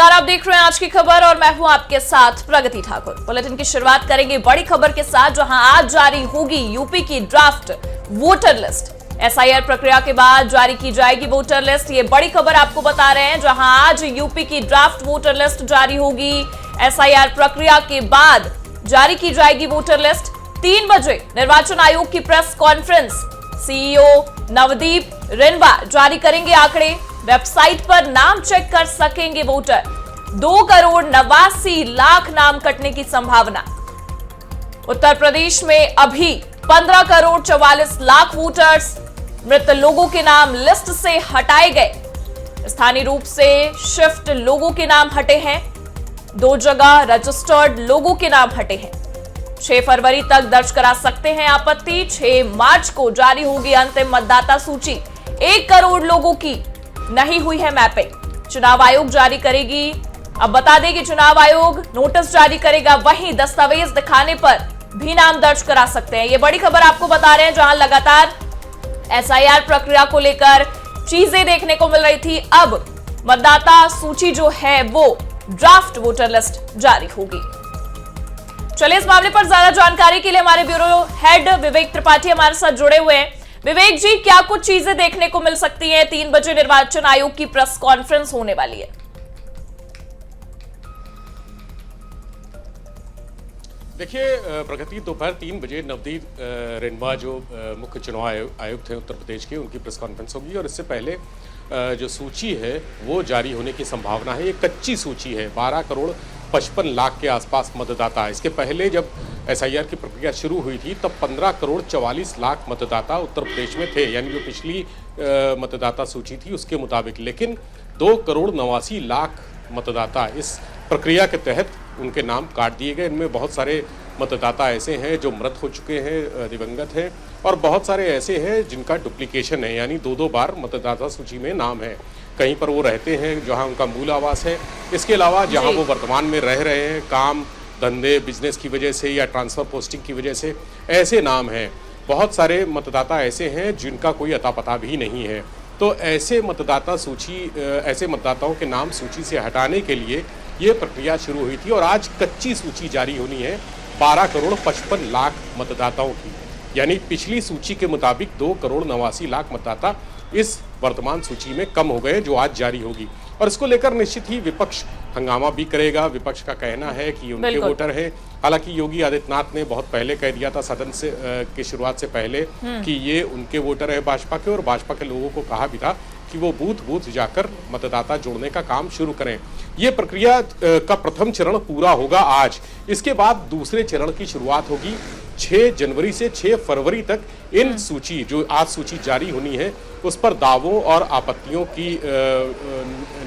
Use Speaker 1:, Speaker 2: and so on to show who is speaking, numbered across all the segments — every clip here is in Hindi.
Speaker 1: नमस्कार, आप देख रहे हैं आज की खबर और मैं हूं आपके साथ प्रगति ठाकुर। बुलेटिन की शुरुआत करेंगे बड़ी खबर के साथ, जहां आज जारी होगी यूपी की ड्राफ्ट वोटर लिस्ट। एसआईआर प्रक्रिया के बाद जारी की जाएगी वोटर लिस्ट। ये बड़ी खबर आपको बता रहे हैं, जहां आज यूपी की ड्राफ्ट वोटर लिस्ट जारी होगी। एसआईआर प्रक्रिया के बाद जारी की जाएगी वोटर लिस्ट। 3 बजे निर्वाचन आयोग की प्रेस कॉन्फ्रेंस, सीईओ नवदीप रिनवा जारी करेंगे आंकड़े। वेबसाइट पर नाम चेक कर सकेंगे वोटर। 2,89,00,000 नाम कटने की संभावना। उत्तर प्रदेश में अभी 15,44,00,000 वोटर्स। मृत लोगों के नाम लिस्ट से हटाए गए। स्थानीय रूप से शिफ्ट लोगों के नाम हटे हैं। 2 जगह रजिस्टर्ड लोगों के नाम हटे हैं। 6 फरवरी तक दर्ज करा सकते हैं आपत्ति। 6 मार्च को जारी होगी अंतिम मतदाता सूची। 1 करोड़ लोगों की नहीं हुई है मैपिंग। चुनाव आयोग जारी करेगी। अब बता दें कि चुनाव आयोग नोटिस जारी करेगा, वहीं दस्तावेज दिखाने पर भी नाम दर्ज करा सकते हैं। ये बड़ी खबर आपको बता रहे हैं, जहां लगातार एसआईआर प्रक्रिया को लेकर चीजें देखने को मिल रही थी। अब मतदाता सूची जो है वो ड्राफ्ट वोटर लिस्ट जारी होगी। चलिए, इस मामले पर ज्यादा जानकारी के लिए हमारे ब्यूरो हेड विवेक त्रिपाठी हमारे साथ जुड़े हुए हैं। विवेक जी, क्या कुछ चीजें देखने को मिल सकती हैं? 3 बजे निर्वाचन आयोग की प्रेस कॉन्फ्रेंस होने वाली है।
Speaker 2: देखिए प्रगति, दोपहर 3 बजे नवदीप रिनवा जो मुख्य चुनाव आयुक्त थे उत्तर प्रदेश के, उनकी प्रेस कॉन्फ्रेंस होगी। और इससे पहले जो सूची है वो जारी होने की संभावना है। ये कच्ची सूची है, 12,55,00,000 के आसपास मतदाता। इसके पहले जब एसआईआर की प्रक्रिया शुरू हुई थी तब 15,44,00,000 मतदाता उत्तर प्रदेश में थे, यानी जो पिछली मतदाता सूची थी उसके मुताबिक। लेकिन 2,89,00,000 मतदाता इस प्रक्रिया के तहत उनके नाम काट दिए गए। इनमें बहुत सारे मतदाता ऐसे हैं जो मृत हो चुके हैं, दिवंगत हैं, और बहुत सारे ऐसे हैं जिनका डुप्लीकेशन है, यानी 2-2 बार मतदाता सूची में नाम है। कहीं पर वो रहते हैं जहां उनका मूल आवास है। इसके अलावा जहां वो वर्तमान में रह रहे हैं, काम धंधे बिजनेस की वजह से या ट्रांसफ़र पोस्टिंग की वजह से, ऐसे नाम हैं। बहुत सारे मतदाता ऐसे हैं जिनका कोई अता पता भी नहीं है। तो ऐसे मतदाताओं के नाम सूची से हटाने के लिए ये प्रक्रिया शुरू हुई थी और आज कच्ची सूची जारी होनी है 12,55,00,000 मतदाताओं की। यानी पिछली सूची के मुताबिक 2,89,00,000 मतदाता इस वर्तमान सूची में कम हो गए, जो आज जारी होगी। और इसको लेकर निश्चित ही विपक्ष हंगामा भी करेगा। विपक्ष का कहना है कि उनके वोटर हैं। हालांकि योगी आदित्यनाथ ने बहुत पहले कह दिया था सदन से की शुरुआत से पहले कि ये उनके वोटर है भाजपा के, और भाजपा के लोगों को कहा भी था कि वो बूथ जाकर मतदाता जोड़ने का काम शुरू करें। ये प्रक्रिया का प्रथम चरण पूरा होगा आज। इसके बाद दूसरे चरण की शुरुआत होगी 6 जनवरी से 6 फरवरी तक। इन सूची जो आज सूची जारी होनी है उस पर दावों और आपत्तियों की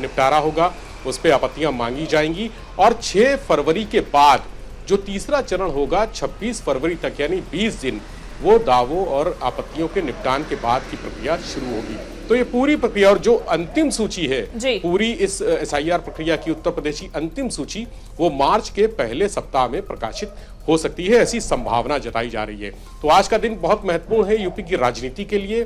Speaker 2: निपटारा होगा, उस पर आपत्तियां मांगी जाएंगी। और 6 फरवरी के बाद जो तीसरा चरण होगा 26 फरवरी तक, यानी 20 दिन, वो दावों और आपत्तियों के निपटान के बाद की प्रक्रिया शुरू होगी। तो ये पूरी प्रक्रिया और जो अंतिम सूची है पूरी इस एसआईआर प्रक्रिया की, उत्तर प्रदेश की अंतिम सूची, वो मार्च के पहले सप्ताह में प्रकाशित हो सकती है, ऐसी संभावना जताई जा रही है। तो आज का दिन बहुत महत्वपूर्ण है यूपी की राजनीति के लिए,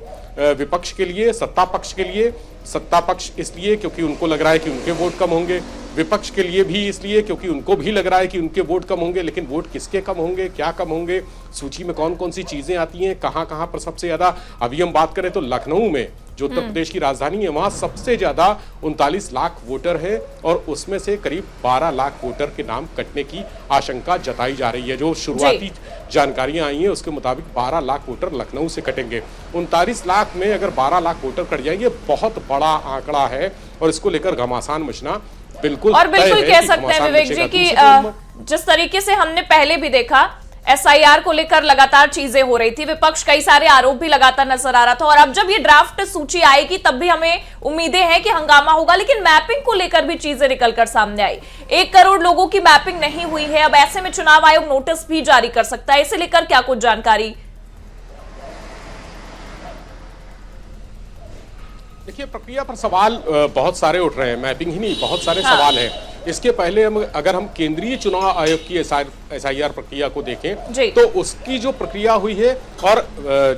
Speaker 2: विपक्ष के लिए, सत्ता पक्ष के लिए। सत्ता पक्ष इसलिए क्योंकि उनको लग रहा है कि उनके वोट कम होंगे, विपक्ष के लिए भी इसलिए क्योंकि उनको भी लग रहा है कि उनके वोट कम होंगे। लेकिन वोट किसके कम होंगे, क्या कम होंगे, सूची में कौन कौन सी चीजें आती हैं, कहां कहां पर सबसे ज्यादा। अभी हम बात करें तो लखनऊ में, जो उत्तर प्रदेश की राजधानी है, वहां सबसे ज्यादा 39 लाख वोटर है और उसमें से करीब 12 लाख वोटर के नाम कटने की आशंका जताई जा रही है। जो शुरुआती जानकारियां आई हैं उसके मुताबिक 12 लाख वोटर लखनऊ से कटेंगे। 39 लाख में अगर 12 लाख वोटर कट जाएंगे, बहुत बड़ा आंकड़ा है और इसको लेकर घमासान मचना बिल्कुल
Speaker 1: कह सकते हैं विवेक जी कि जिस तरीके से हमने पहले भी देखा एसआईआर को लेकर लगातार चीजें हो रही थी, विपक्ष कई सारे आरोप भी लगातार नजर आ रहा था, और अब जब ये ड्राफ्ट सूची आएगी तब भी हमें उम्मीदें हैं कि हंगामा होगा। लेकिन मैपिंग को लेकर भी चीजें निकलकर सामने आई। 1 करोड़ लोगों की मैपिंग नहीं हुई है। अब ऐसे में चुनाव आयोग नोटिस भी जारी कर सकता है। इसे लेकर क्या कुछ जानकारी?
Speaker 2: देखिए, प्रक्रिया पर सवाल बहुत सारे उठ रहे हैं। मैपिंग ही नहीं, बहुत सारे सवाल हैं। इसके पहले अगर हम केंद्रीय चुनाव आयोग की SIR प्रक्रिया को देखें तो उसकी जो प्रक्रिया हुई है और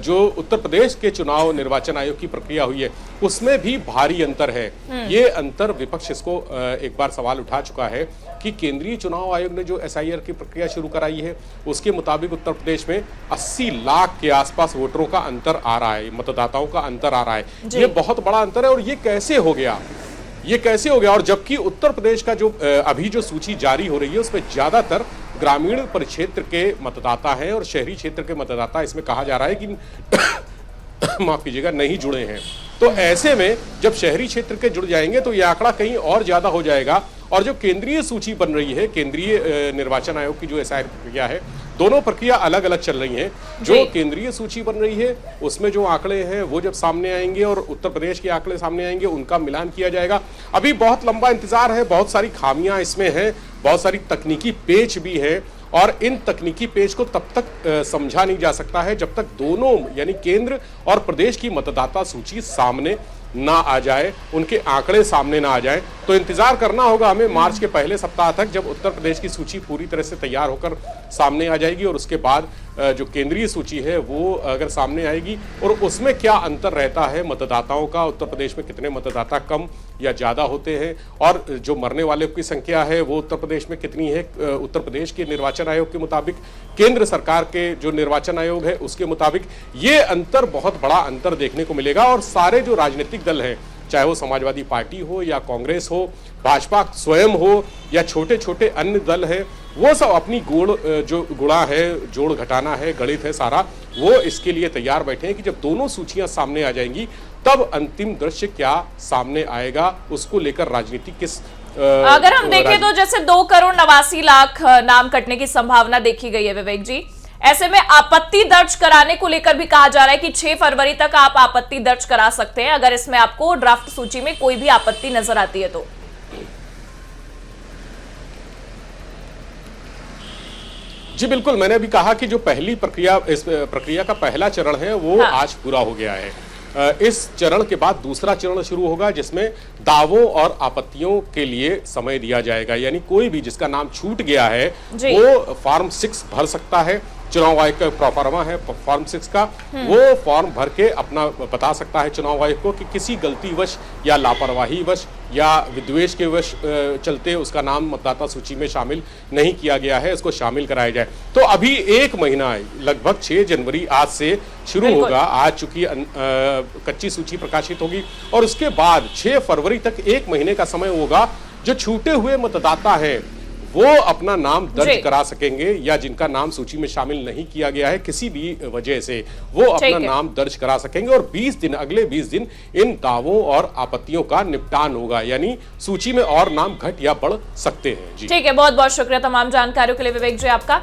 Speaker 2: जो उत्तर प्रदेश के चुनाव निर्वाचन आयोग की प्रक्रिया हुई है उसमें भी भारी अंतर है। ये अंतर विपक्ष इसको एक बार सवाल उठा चुका है कि केंद्रीय चुनाव आयोग ने जो SIR की प्रक्रिया शुरू कराई है उसके मुताबिक उत्तर प्रदेश में 80 लाख के आसपास वोटरों का अंतर आ रहा है, मतदाताओं का अंतर आ रहा है। ये बहुत बड़ा अंतर है और ये कैसे हो गया, ये कैसे हो गया? और जबकि उत्तर प्रदेश का जो अभी जो सूची जारी हो रही है उसमें ज्यादातर ग्रामीण परिक्षेत्र के मतदाता हैं और शहरी क्षेत्र के मतदाता इसमें कहा जा रहा है कि माफ कीजिएगा नहीं जुड़े हैं। तो ऐसे में जब शहरी क्षेत्र के जुड़ जाएंगे तो यह आंकड़ा कहीं और ज्यादा हो जाएगा। और जो केंद्रीय सूची बन रही है, केंद्रीय निर्वाचन आयोग की जो SIR प्रक्रिया है, दोनों प्रक्रिया अलग अलग चल रही हैं। जो केंद्रीय सूची बन रही है उसमें जो आंकड़े हैं वो जब सामने आएंगे और उत्तर प्रदेश के आंकड़े सामने आएंगे उनका मिलान किया जाएगा। अभी बहुत लंबा इंतजार है, बहुत सारी खामियां इसमें हैं, बहुत सारी तकनीकी पेच भी है और इन तकनीकी पेच को तब तक समझा नहीं जा सकता है जब तक दोनों यानी केंद्र और प्रदेश की मतदाता सूची सामने ना आ जाए, उनके आंकड़े सामने ना आ जाए। तो इंतजार करना होगा हमें मार्च के पहले सप्ताह तक जब उत्तर प्रदेश की सूची पूरी तरह से तैयार होकर सामने आ जाएगी और उसके बाद जो केंद्रीय सूची है वो अगर सामने आएगी और उसमें क्या अंतर रहता है मतदाताओं का, उत्तर प्रदेश में कितने मतदाता कम या ज्यादा होते हैं और जो मरने वालों की संख्या है वो उत्तर प्रदेश में कितनी है, उत्तर प्रदेश के निर्वाचन आयोग के मुताबिक, केंद्र सरकार के जो निर्वाचन आयोग है उसके मुताबिक, ये अंतर बहुत बड़ा अंतर देखने को मिलेगा। और सारे जो राजनीतिक दल हैं, चाहे वो समाजवादी पार्टी हो या कांग्रेस हो, भाजपा स्वयं हो या छोटे छोटे अन्य दल हैं, वो सब अपनी जो गुणा है, जोड़ घटाना है, गणित है सारा, वो इसके लिए तैयार बैठे हैं कि जब दोनों सूचियां सामने आ जाएंगी तब अंतिम दृश्य क्या सामने आएगा, उसको लेकर राजनीति किस
Speaker 1: अगर हम देखें तो जैसे 2,89,00,000 नाम कटने की संभावना देखी गई है विवेक जी, ऐसे में आपत्ति दर्ज कराने को लेकर भी कहा जा रहा है कि 6 फरवरी तक आप आपत्ति दर्ज करा सकते हैं अगर इसमें आपको ड्राफ्ट सूची में कोई भी आपत्ति नजर आती है तो।
Speaker 2: जी बिल्कुल, मैंने अभी कहा कि जो पहली प्रक्रिया, इस प्रक्रिया का पहला चरण है वो आज पूरा हो गया है। इस चरण के बाद दूसरा चरण शुरू होगा जिसमें दावों और आपत्तियों के लिए समय दिया जाएगा। यानी कोई भी जिसका नाम छूट गया है वो फॉर्म 6 भर सकता है। चुनाव आयोग का प्रोफार्मा है फॉर्म 6 का, वो फॉर्म भर के अपना बता सकता है चुनाव आयोग को कि किसी गलतीवश या लापरवाही वश या विद्वेष के वश चलते उसका नाम मतदाता सूची में शामिल नहीं किया गया है, इसको शामिल कराया जाए। तो अभी 1 महीना लगभग 6 जनवरी आज से शुरू होगा। आज चूंकि कच्ची सूची प्रकाशित होगी और उसके बाद 6 फरवरी तक 1 महीने का समय होगा। जो छूटे हुए मतदाता हैं वो अपना नाम दर्ज करा सकेंगे या जिनका नाम सूची में शामिल नहीं किया गया है किसी भी वजह से, वो अपना नाम दर्ज करा सकेंगे और 20 दिन, अगले 20 दिन इन दावों और आपत्तियों का निपटान होगा। यानी सूची में और नाम घट या बढ़ सकते हैं। जी
Speaker 1: ठीक है, बहुत बहुत शुक्रिया तमाम जानकारियों के लिए विवेक जी आपका।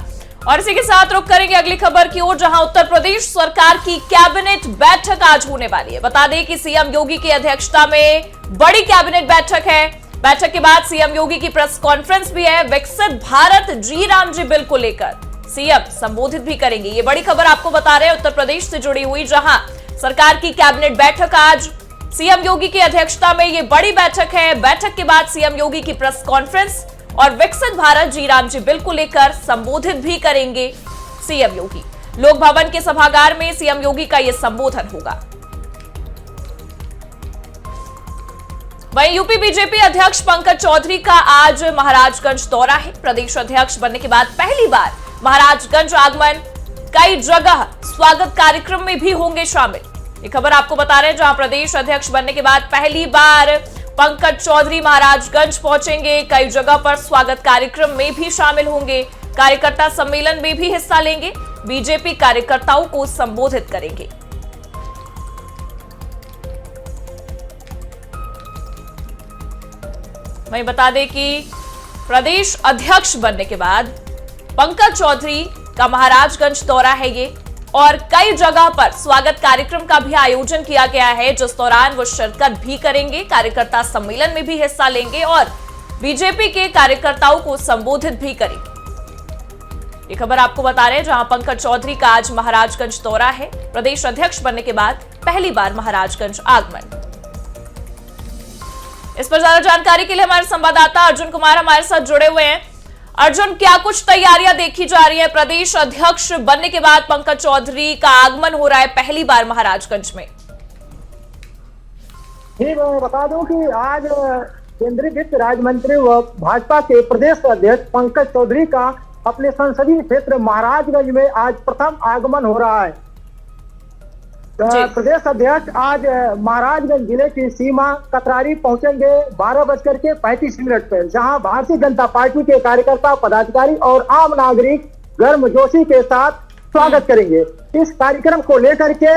Speaker 1: और इसी के साथ रुक करेंगे अगली खबर की ओर, जहां उत्तर प्रदेश सरकार की कैबिनेट बैठक आज होने वाली है। बता दें कि सीएम योगी की अध्यक्षता में बड़ी कैबिनेट बैठक है। बैठक के बाद सीएम योगी की प्रेस कॉन्फ्रेंस भी है। विकसित भारत जी राम जी बिल को लेकर सीएम संबोधित भी करेंगे। ये बड़ी खबर आपको बता रहे हैं उत्तर प्रदेश से जुड़ी हुई, जहां सरकार की कैबिनेट बैठक आज सीएम योगी की अध्यक्षता में ये बड़ी बैठक है। बैठक के बाद सीएम योगी की प्रेस कॉन्फ्रेंस और विकसित भारत जी राम जी बिल को लेकर संबोधित भी करेंगे सीएम योगी। लोक भवन के सभागार में सीएम योगी का यह संबोधन होगा। वहीं यूपी बीजेपी अध्यक्ष पंकज चौधरी का आज महाराजगंज दौरा है। प्रदेश अध्यक्ष बनने के बाद पहली बार महाराजगंज आगमन, कई जगह स्वागत कार्यक्रम में भी होंगे शामिल। ये खबर आपको बता रहे हैं, जहां प्रदेश अध्यक्ष बनने के बाद पहली बार पंकज चौधरी महाराजगंज पहुंचेंगे, कई जगह पर स्वागत कार्यक्रम में भी शामिल होंगे, कार्यकर्ता सम्मेलन में भी हिस्सा लेंगे, बीजेपी कार्यकर्ताओं को संबोधित करेंगे। वहीं बता दें कि प्रदेश अध्यक्ष बनने के बाद पंकज चौधरी का महाराजगंज दौरा है ये, और कई जगह पर स्वागत कार्यक्रम का भी आयोजन किया गया है, जिस दौरान वो शिरकत भी करेंगे, कार्यकर्ता सम्मेलन में भी हिस्सा लेंगे और बीजेपी के कार्यकर्ताओं को संबोधित भी करेंगे। ये खबर आपको बता रहे हैं, जहां पंकज चौधरी का आज महाराजगंज दौरा है। प्रदेश अध्यक्ष बनने के बाद पहली बार महाराजगंज आगमन। इस पर ज्यादा जानकारी के लिए हमारे संवाददाता अर्जुन कुमार हमारे साथ जुड़े हुए हैं। अर्जुन, क्या कुछ तैयारियां देखी जा रही है? प्रदेश अध्यक्ष बनने के बाद पंकज चौधरी का आगमन हो रहा है पहली बार महाराजगंज में।
Speaker 3: मैं बता दूं कि आज केंद्रीय वित्त राज्य मंत्री व भाजपा के प्रदेश अध्यक्ष पंकज चौधरी का अपने संसदीय क्षेत्र महाराजगंज में आज प्रथम आगमन हो रहा है। प्रदेश अध्यक्ष आज महाराजगंज जिले की सीमा कतरारी पहुंचेंगे 12:35 पर, जहां भारतीय जनता पार्टी के कार्यकर्ता, पदाधिकारी और आम नागरिक गर्मजोशी के साथ स्वागत करेंगे। इस कार्यक्रम को लेकर के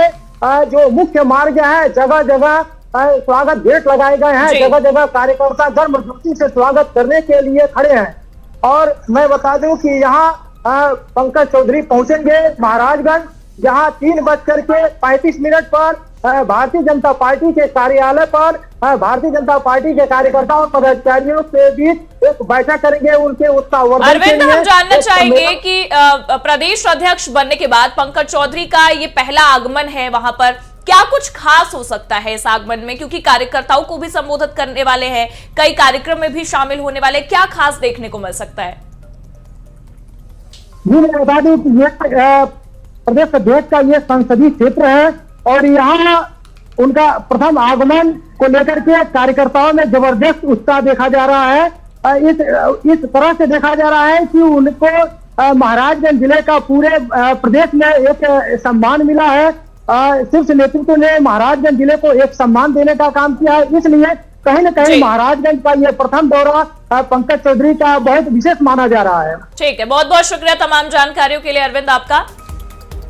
Speaker 3: जो मुख्य मार्ग है, जगह जगह स्वागत गेट लगाए गए हैं, जगह जगह कार्यकर्ता गर्मजोशी से स्वागत करने के लिए खड़े हैं। और मैं बता दूं कि यहाँ पंकज चौधरी पहुंचेंगे महाराजगंज, जहां 3:35 पर भारतीय जनता पार्टी के कार्यालय पर भारतीय जनता पार्टी के कार्यकर्ताओं और पदाधिकारियों के बीच एक बैठक करेंगे। उनके उत्साहवर्धन के लिए
Speaker 1: हम जानना चाहेंगे कि प्रदेश अध्यक्ष बनने के बाद पंकज चौधरी का ये पहला आगमन है, वहां पर क्या कुछ खास हो सकता है इस आगमन में? क्योंकि कार्यकर्ताओं को भी संबोधित करने वाले हैं, कई कार्यक्रम में भी शामिल होने वाले, क्या खास देखने को मिल सकता है?
Speaker 3: जी, मैं बता दूं कि ये प्रदेश अध्यक्ष का ये संसदीय क्षेत्र है और यहाँ उनका प्रथम आगमन को लेकर के कार्यकर्ताओं में जबरदस्त उत्साह देखा जा रहा है। इस तरह से देखा जा रहा है कि उनको महाराजगंज जिले का पूरे प्रदेश में एक सम्मान मिला है। शीर्ष नेतृत्व ने महाराजगंज जिले को एक सम्मान देने का काम किया है, इसलिए कहीं न कहीं महाराजगंज का ये प्रथम दौरा पंकज चौधरी का बहुत विशेष माना जा रहा है।
Speaker 1: ठीक है, बहुत बहुत शुक्रिया तमाम जानकारियों के लिए अरविंद आपका।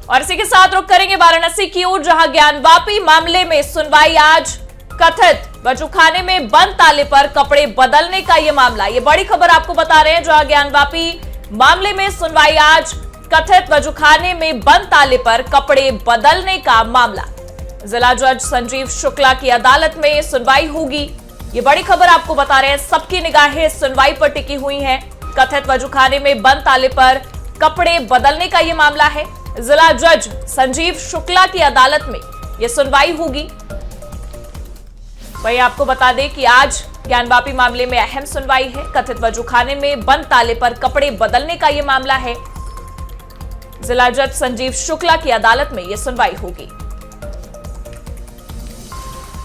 Speaker 1: और इसी के साथ रुक करेंगे वाराणसी की ओर, जहां ज्ञानवापी मामले में सुनवाई आज। कथित वजूखाने में बंद ताले पर कपड़े बदलने का यह मामला, ये बड़ी खबर आपको बता रहे हैं। जहां ज्ञानवापी मामले में सुनवाई आज, कथित वजूखाने में बंद ताले पर कपड़े बदलने का मामला। जिला जज संजीव शुक्ला की अदालत में सुनवाई होगी, ये बड़ी खबर आपको बता रहे हैं। सबकी निगाहें सुनवाई पर टिकी हुई हैं। कथित वजूखाने में बंद ताले पर कपड़े बदलने का यह मामला है। जिला जज संजीव शुक्ला की अदालत में यह सुनवाई होगी। वही आपको बता दें कि आज ज्ञानवापी मामले में अहम सुनवाई है। कथित वजूखाने में बंद ताले पर कपड़े बदलने का यह मामला है। जिला जज संजीव शुक्ला की अदालत में यह सुनवाई होगी।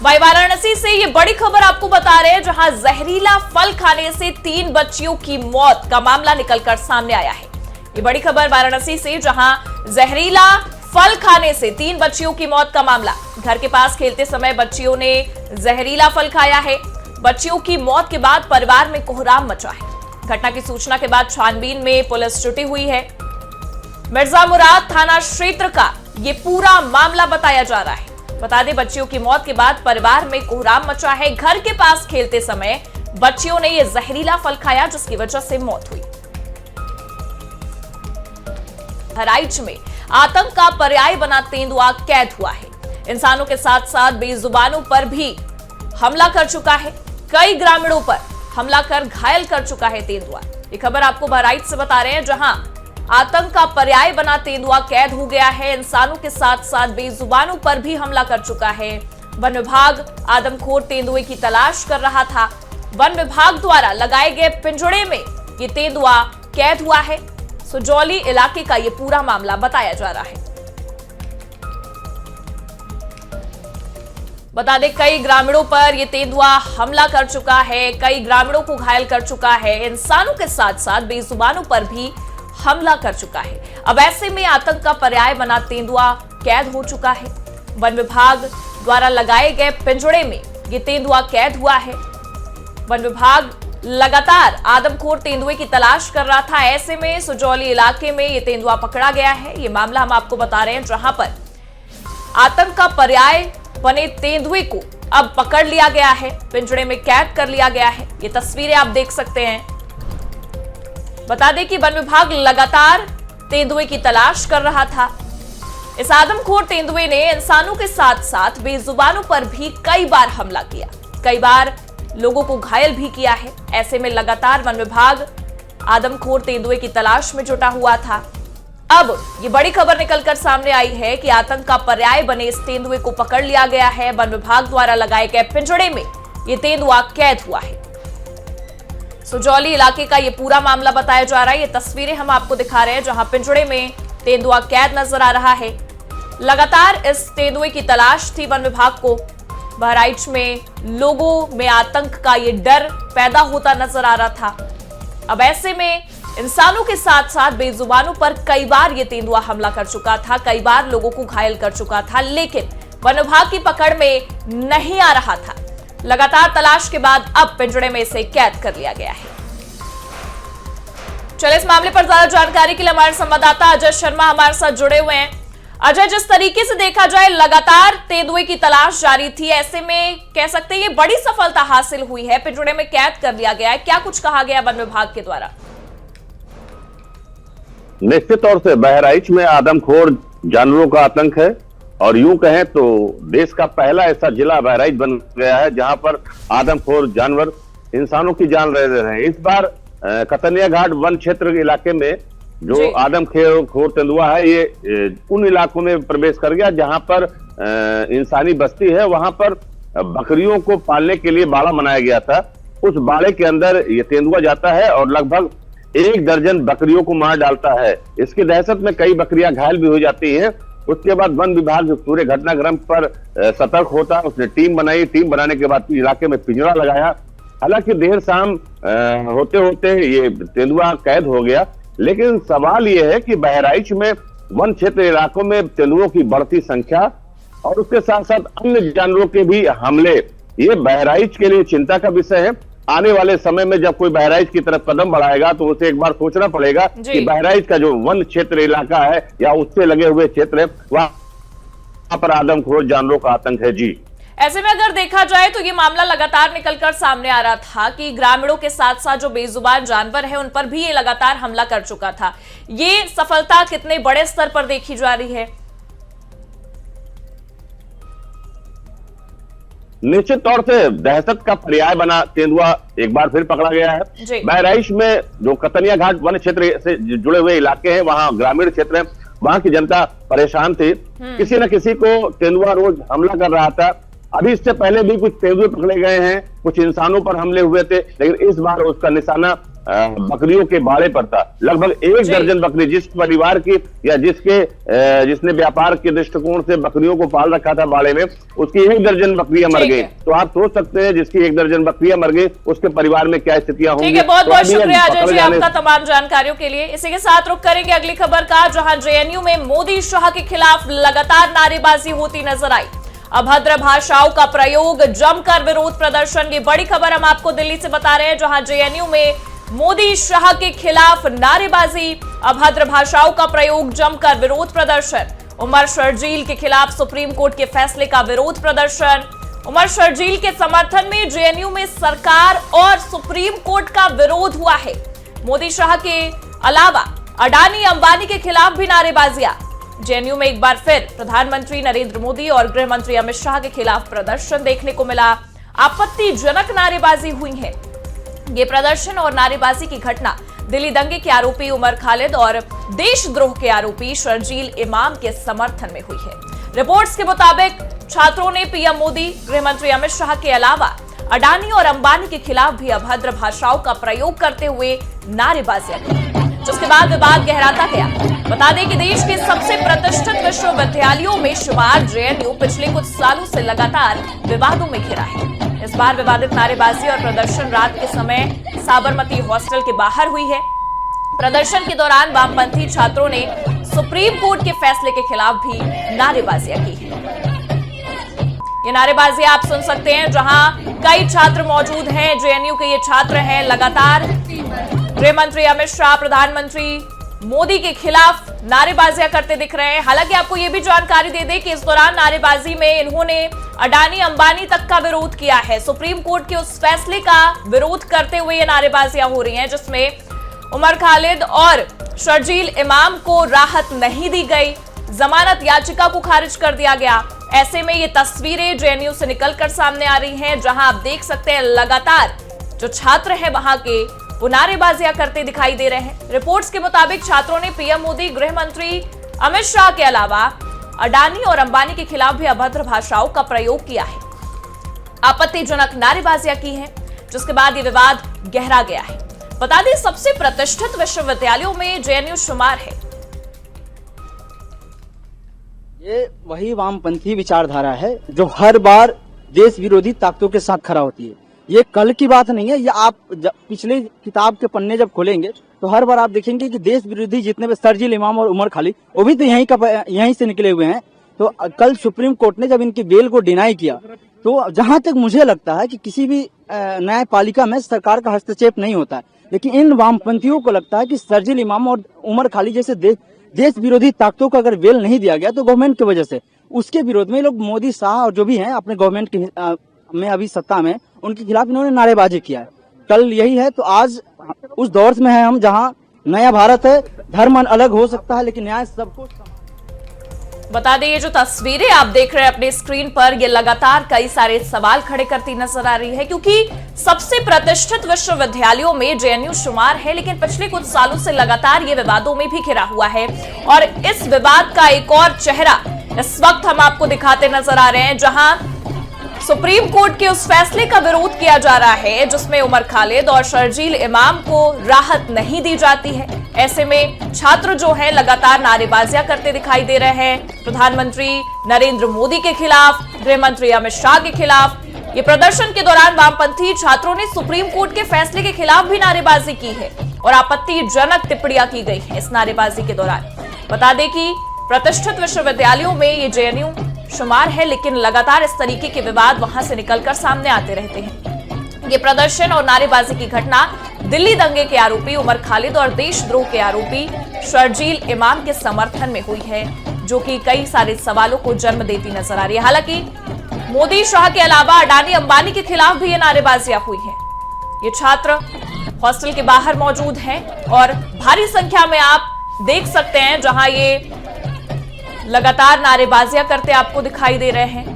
Speaker 1: वही वाराणसी से ये बड़ी खबर आपको बता रहे हैं, जहां जहरीला फल खाने से 3 बच्चियों की मौत का मामला निकलकर सामने आया है। ये बड़ी खबर वाराणसी से, जहां जहरीला फल खाने से 3 बच्चियों की मौत का मामला। घर के पास खेलते समय बच्चियों ने जहरीला फल खाया है। बच्चियों की मौत के बाद परिवार में कोहराम मचा है। घटना की सूचना के बाद छानबीन में पुलिस जुटी हुई है। मिर्जा मुराद थाना क्षेत्र का ये पूरा मामला बताया जा रहा है। बता दें, बच्चियों की मौत के बाद परिवार में कोहराम मचा है। घर के पास खेलते समय बच्चियों ने यह जहरीला फल खाया, जिसकी वजह से मौत हुई। बहराइच में आतंक का पर्याय बना तेंदुआ कैद हुआ है। इंसानों के साथ साथ बेजुबानों पर भी हमला कर चुका है। कई ग्रामीणों पर हमला कर घायल कर चुका है तेंदुआ। ये खबर आपको बहराइच से बता रहे हैं, जहां आतंक का पर्याय बना तेंदुआ कैद हो गया है। इंसानों के साथ साथ बेजुबानों पर भी हमला कर चुका है। वन विभाग आदमखोर तेंदुए की तलाश कर रहा था। वन विभाग द्वारा लगाए गए पिंजड़े में ये तेंदुआ कैद हुआ है। सुजौली इलाके का ये पूरा मामला बताया जा रहा है। बता दें, कई ग्रामीणों पर ये तेंदुआ हमला कर चुका है, कई ग्रामीणों को घायल कर चुका है। इंसानों के साथ साथ बेजुबानों पर भी हमला कर चुका है। अब ऐसे में आतंक का पर्याय बना तेंदुआ कैद हो चुका है। वन विभाग द्वारा लगाए गए पिंजड़े में ये तेंदुआ कैद हुआ है। वन विभाग लगातार आदमखोर तेंदुए की तलाश कर रहा था। ऐसे में सुजौली इलाके में ये तेंदुआ पकड़ा गया है। ये मामला हम आपको बता रहे हैं, जहां पर आतंक का पर्याय बने तेंदुए को अब पकड़ लिया गया है, पिंजड़े में कैद कर लिया गया है। ये तस्वीरें आप देख सकते हैं। बता दें कि वन विभाग लगातार तेंदुए की तलाश कर रहा था। इस आदमखोर तेंदुए ने इंसानों के साथ साथ बेजुबानों पर भी कई बार हमला किया, कई बार लोगों को घायल भी किया है। ऐसे में लगातार वन विभाग आदमखोर तेंदुए की तलाश में जुटा हुआ था। अब ये बड़ी खबर निकलकर सामने आई है कि आतंक का पर्याय बने इस तेंदुए को पकड़ लिया गया है। वन विभाग द्वारा लगाए गए पिंजड़े में ये तेंदुआ कैद हुआ है। सुजौली इलाके का ये पूरा मामला बताया जा रहा है। ये तस्वीरें हम आपको दिखा रहे हैं जहां पिंजड़े में तेंदुआ कैद नजर आ रहा है। लगातार इस तेंदुए की तलाश थी वन विभाग को। बहराइच में लोगों में आतंक का ये डर पैदा होता नजर आ रहा था। अब ऐसे में इंसानों के साथ साथ बेजुबानों पर कई बार ये तेंदुआ हमला कर चुका था, कई बार लोगों को घायल कर चुका था, लेकिन वन विभाग की पकड़ में नहीं आ रहा था। लगातार तलाश के बाद अब पिंजड़े में इसे कैद कर लिया गया है। चलिए इस मामले पर ज्यादा जानकारी के लिए हमारे संवाददाता अजय शर्मा हमारे साथ जुड़े हुए हैं। अजय, जिस तरीके से देखा जाए लगातार तेंदुए की तलाश जारी थी, ऐसे में कह सकते हैं ये बड़ी सफलता हासिल हुई है, पिंजड़े में कैद कर लिया गया है। क्या कुछ कहा गया वन विभाग के द्वारा?
Speaker 4: निश्चित तौर से बहराइच में आदमखोर जानवरों का आतंक है और यूं कहें तो देश का पहला ऐसा जिला बहराइच बन गया है जहां पर आदमखोर जानवर इंसानों की जान ले रहे हैं। इस बार कतनिया घाट वन क्षेत्र के इलाके में जो आदमखोर तेंदुआ है ये उन इलाकों में प्रवेश कर गया जहां पर इंसानी बस्ती है। वहां पर बकरियों को पालने के लिए बाड़ा बनाया गया था। उस बाड़े के अंदर ये तेंदुआ जाता है और लगभग 1 दर्जन बकरियों को मार डालता है। इसकी दहशत में कई बकरियां घायल भी हो जाती हैं। उसके बाद वन विभाग पूरे घटनाक्रम पर सतर्क होता, उसने टीम बनाई। टीम बनाने के बाद इलाके में पिंजरा लगाया। हालांकि देर शाम होते होते ये तेंदुआ कैद हो गया, लेकिन सवाल यह है कि बहराइच में वन क्षेत्र इलाकों में तेंदुओं की बढ़ती संख्या और उसके साथ साथ अन्य जानवरों के भी हमले, ये बहराइच के लिए चिंता का विषय है। आने वाले समय में जब कोई बहराइच की तरफ कदम बढ़ाएगा तो उसे एक बार सोचना पड़ेगा कि बहराइच का जो वन क्षेत्र इलाका है या उससे लगे हुए क्षेत्र है वहां पर आदमखोर जानवरों का आतंक है। जी,
Speaker 1: ऐसे में अगर देखा जाए तो ये मामला लगातार निकलकर सामने आ रहा था कि ग्रामीणों के साथ साथ जो बेजुबान जानवर है उन पर भी ये लगातार हमला कर चुका था। ये सफलता कितने बड़े स्तर पर देखी जा रही है?
Speaker 4: निश्चित तौर से दहशत का पर्याय बना तेंदुआ एक बार फिर पकड़ा गया है। बहराइच में जो कतनिया घाट वन क्षेत्र से जुड़े हुए इलाके हैं, वहां ग्रामीण क्षेत्र है, वहां की जनता परेशान थी। किसी न किसी को तेंदुआ रोज हमला कर रहा था। अभी इससे पहले भी कुछ तेंदुए पकड़े गए हैं, कुछ इंसानों पर हमले हुए थे, लेकिन इस बार उसका निशाना बकरियों के बाड़े पर था। लगभग 1 दर्जन बकरी, जिस परिवार की या जिसने व्यापार के दृष्टिकोण से बकरियों को पाल रखा था बाड़े में, उसकी 1 दर्जन बकरियां मर गई। तो आप सोच सकते हैं जिसकी 1 दर्जन बकरियां मर गई उसके परिवार में क्या स्थितियां होंगी।
Speaker 1: ठीक है, बहुत बहुत शुक्रिया अजय जी आपका तमाम जानकारियों के लिए। इसी के साथ रुक करेंगे अगली खबर का, जहां जेएनयू में मोदी शाह के खिलाफ लगातार नारेबाजी होती नजर आई। अभद्र भाषाओं का प्रयोग, जमकर विरोध प्रदर्शन। ये बड़ी खबर हम आपको दिल्ली से बता रहे हैं, जहां जेएनयू में मोदी शाह के खिलाफ नारेबाजी, अभद्र भाषाओं का प्रयोग, जमकर विरोध प्रदर्शन। उमर शर्जील के खिलाफ सुप्रीम कोर्ट के फैसले का विरोध प्रदर्शन। उमर शर्जील के समर्थन में जेएनयू में सरकार और सुप्रीम कोर्ट का विरोध हुआ है। मोदी शाह के अलावा अडानी अंबानी के खिलाफ भी नारेबाजियां। जेएनयू में एक बार फिर प्रधानमंत्री नरेंद्र मोदी और गृह मंत्री अमित शाह के खिलाफ प्रदर्शन देखने को मिला। आपत्तिजनक नारेबाजी हुई है। ये प्रदर्शन और नारेबाजी की घटना दिल्ली दंगे के आरोपी उमर खालिद और देशद्रोह के आरोपी शर्जील इमाम के समर्थन में हुई है। रिपोर्ट्स के मुताबिक छात्रों ने पीएम मोदी, गृह मंत्री अमित शाह के अलावा अडानी और अंबानी के खिलाफ भी अभद्र भाषाओं का प्रयोग करते हुए नारेबाजियां की, जिसके बाद विवाद गहराता गया। बता दें कि देश के सबसे प्रतिष्ठित विश्वविद्यालयों में शुमार जेएनयू पिछले कुछ सालों से लगातार विवादों में घिरा है। इस बार विवादित नारेबाजी और प्रदर्शन रात के समय साबरमती हॉस्टल के बाहर हुई है। प्रदर्शन के दौरान वामपंथी छात्रों ने सुप्रीम कोर्ट के फैसले के खिलाफ भी नारेबाजियां की है। ये नारेबाजियां आप सुन सकते हैं, जहां कई छात्र मौजूद हैं। जेएनयू के ये छात्र हैं, लगातार गृह मंत्री अमित शाह, प्रधानमंत्री मोदी के खिलाफ नारेबाजियां करते दिख रहे हैं। हालांकि आपको यह भी जानकारी दे दें कि इस दौरान नारेबाजी में इन्होंने अडानी अंबानी तक का विरोध किया है। सुप्रीम कोर्ट के उस फैसले का विरोध करते हुए ये नारेबाजियां हो रही हैं, जिसमें उमर खालिद और शर्जील इमाम को राहत नहीं दी गई, जमानत याचिका को खारिज कर दिया गया। ऐसे में ये तस्वीरें जेएनयू से निकलकर सामने आ रही हैं, जहां आप देख सकते हैं लगातार जो छात्र हैं वहां के वो नारेबाजियां करते दिखाई दे रहे हैं। रिपोर्ट्स के मुताबिक छात्रों ने पीएम मोदी, गृह मंत्री अमित शाह के अलावा अडानी और अंबानी के खिलाफ भी अभद्र भाषाओं का प्रयोग किया है। आपत्तिजनक नारेबाजियां की हैं, जिसके बाद ये विवाद गहरा गया है। बता दें, सबसे प्रतिष्ठित विश्वविद्यालयों में जेएनयू शुमार है।
Speaker 5: ये वही वामपंथी विचारधारा है जो हर बार देश विरोधी ताकतों के साथ खड़ा होती है। ये कल की बात नहीं है, ये आप पिछले किताब के पन्ने जब खोलेंगे तो हर बार आप देखेंगे कि देश विरोधी जितने भी शरजील इमाम और उमर खालिद, वो भी तो यहीं से निकले हुए हैं। तो कल सुप्रीम कोर्ट ने जब इनकी बेल को डिनाई किया, तो जहां तक मुझे लगता है कि किसी भी न्यायपालिका में सरकार का हस्तक्षेप नहीं होता है, लेकिन इन वामपंथियों को लगता है कि शरजील इमाम और उमर खालिद जैसे देश विरोधी ताकतों को अगर बेल नहीं दिया गया तो गवर्नमेंट की वजह से, उसके विरोध में लोग मोदी शाह और जो भी हैं अपने गवर्नमेंट में अभी सत्ता में, उनके खिलाफ इन्होंने नारेबाजी किया है। कल यही है, तो आज उस दौर में है हम जहां नया भारत है, धर्म अलग हो सकता है लेकिन न्याय सबको।
Speaker 1: बता दें, ये जो तस्वीरें आप देख रहे हैं अपने स्क्रीन पर, ये लगातार कई सारे सवाल खड़े करती नजर आ रही है, क्योंकि सबसे प्रतिष्ठित विश्वविद्यालयों में जेएनयू शुमार है, लेकिन पिछले कुछ सालों से लगातार ये विवादों में भी घिरा हुआ है। और इस विवाद का एक और चेहरा इस वक्त हम आपको दिखाते नजर आ रहे हैं, जहां सुप्रीम कोर्ट के उस फैसले का विरोध किया जा रहा है जिसमें उमर खालिद और शरजील इमाम को राहत नहीं दी जाती है। ऐसे में छात्र जो है लगातार नारेबाजियां करते दिखाई दे रहे हैं, प्रधानमंत्री नरेंद्र मोदी के खिलाफ, गृह मंत्री अमित शाह के खिलाफ। ये प्रदर्शन के दौरान वामपंथी छात्रों ने सुप्रीम कोर्ट के फैसले के खिलाफ भी नारेबाजी की है और आपत्तिजनक टिप्पणियां की गई है इस नारेबाजी के दौरान। बता दें कि प्रतिष्ठित विश्वविद्यालयों में ये जेएनयू शुमार है, लेकिन लगातार इस तरीके के विवाद वहां से निकलकर सामने आते रहते हैं। ये प्रदर्शन और नारेबाजी की घटना दिल्ली दंगे के आरोपी उमर खालिद और देशद्रोह के आरोपी शरजील इमाम के समर्थन में हुई है, जो कि कई सारे सवालों को जन्म देती नजर आ रही है। हालांकि मोदी शाह के अलावा अडानी अंबानी के खिलाफ भी ये नारेबाजियां हुई हैं। ये छात्र हॉस्टल के बाहर मौजूद हैं और भारी संख्या में आप देख सकते हैं जहां ये लगातार नारेबाजियां करते आपको दिखाई दे रहे हैं।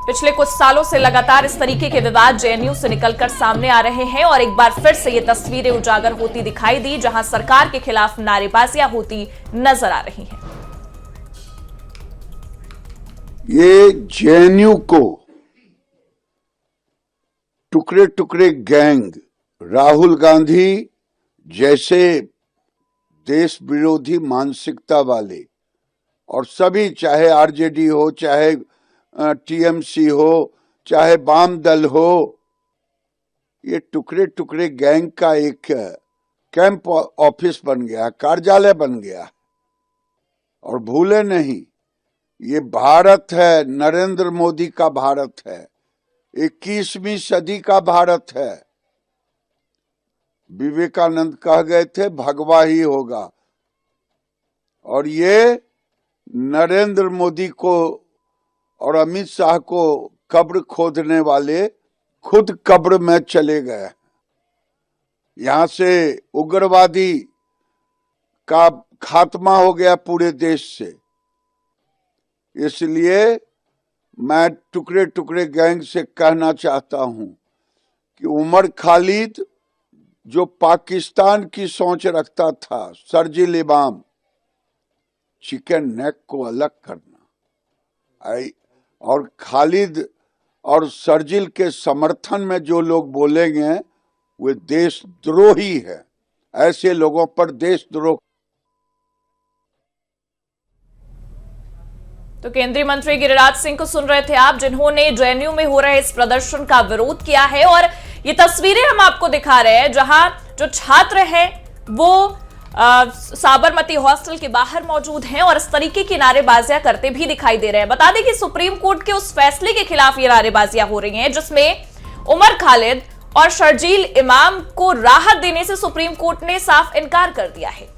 Speaker 1: पिछले कुछ सालों से लगातार इस तरीके के विवाद जेएनयू से निकलकर सामने आ रहे हैं और एक बार फिर से ये तस्वीरें उजागर होती दिखाई दी, जहां सरकार के खिलाफ नारेबाजियां होती नजर आ रही हैं।
Speaker 6: ये जेएनयू को टुकड़े टुकड़े गैंग, राहुल गांधी जैसे देश विरोधी मानसिकता वाले और सभी, चाहे आरजेडी हो, चाहे टीएमसी हो, चाहे वाम दल हो, ये टुकड़े टुकड़े गैंग का एक कैंप ऑफिस बन गया, कार्यालय बन गया। और भूले नहीं, ये भारत है, नरेंद्र मोदी का भारत है, 21वीं सदी का भारत है। विवेकानंद कह गए थे भगवा ही होगा, और ये नरेंद्र मोदी को और अमित शाह को कब्र खोदने वाले खुद कब्र में चले गए। यहां से उग्रवादी का खात्मा हो गया पूरे देश से। इसलिए मैं टुकड़े टुकड़े गैंग से कहना चाहता हूं कि उमर खालिद जो पाकिस्तान की सोच रखता था, शरजील इमाम, चिकन नेक को अलग करना, और खालिद और शरजील के समर्थन में जो लोग बोलेंगे वे देशद्रोही है। ऐसे लोगों पर देशद्रोह।
Speaker 1: तो केंद्रीय मंत्री गिरिराज सिंह को सुन रहे थे आप, जिन्होंने जेएनयू में हो रहे इस प्रदर्शन का विरोध किया है। और ये तस्वीरें हम आपको दिखा रहे हैं जहां जो छात्र हैं वो साबरमती हॉस्टल के बाहर मौजूद हैं और इस तरीके की नारेबाजियां करते भी दिखाई दे रहे हैं। बता दें कि सुप्रीम कोर्ट के उस फैसले के खिलाफ ये नारेबाजियां हो रही हैं जिसमें उमर खालिद और शरजील इमाम को राहत देने से सुप्रीम कोर्ट ने साफ इनकार कर दिया है।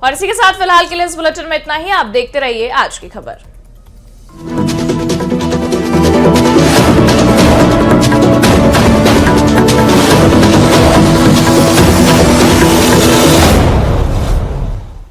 Speaker 1: और इसी के साथ फिलहाल के लिए इस बुलेटिन में इतना ही। आप देखते रहिए आज की खबर।